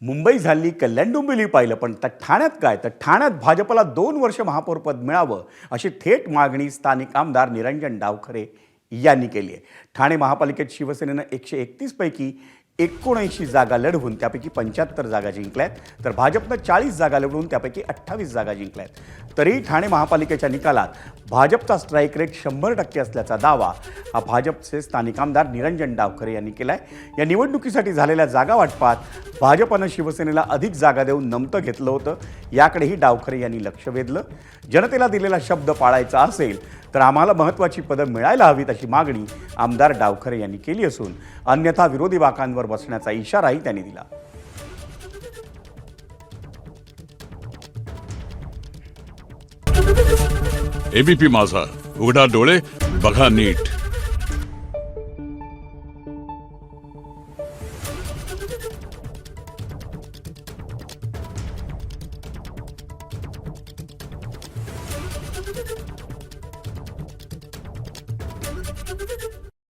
मुंबई झाली, कल्याण डोंबिवली पाहिलं, पण तर ठाण्यात काय? तर ठाण्यात भाजपला 2 वर्ष महापौरपद मिळावं अशी थेट मागणी स्थानिक आमदार निरंजन डावखरे यांनी केली आहे. ठाणे महापालिकेत शिवसेनेनं 131 पैकी 79 जागा लढवून त्यापैकी 75 जागा जिंकल्यात, तर भाजपनं 40 जागा लढवून त्यापैकी 28 जागा जिंकल्यात. तरीही ठाणे महापालिकेच्या निकालात भाजपचा स्ट्राईक रेट 100% असल्याचा दावा हा भाजपचे स्थानिक आमदार निरंजन डावखरे यांनी केला आहे. या निवडणुकीसाठी झालेल्या जागा वाटपात भाजपनं शिवसेनेला अधिक जागा देऊन नमतं घेतलं होतं. याकडेही डावखरे यांनी लक्ष वेधलं. जनतेला दिलेला शब्द पाळायचा असेल तर आम्हाला महत्त्वाची पदं मिळायला हवीत अशी मागणी आमदार डावखरे यांनी केली असून अन्यथा विरोधी बाकांवर बसण्याचा इशाराही त्यांनी दिला. एबीपी माझा, उघडा डोळे बघा नीट.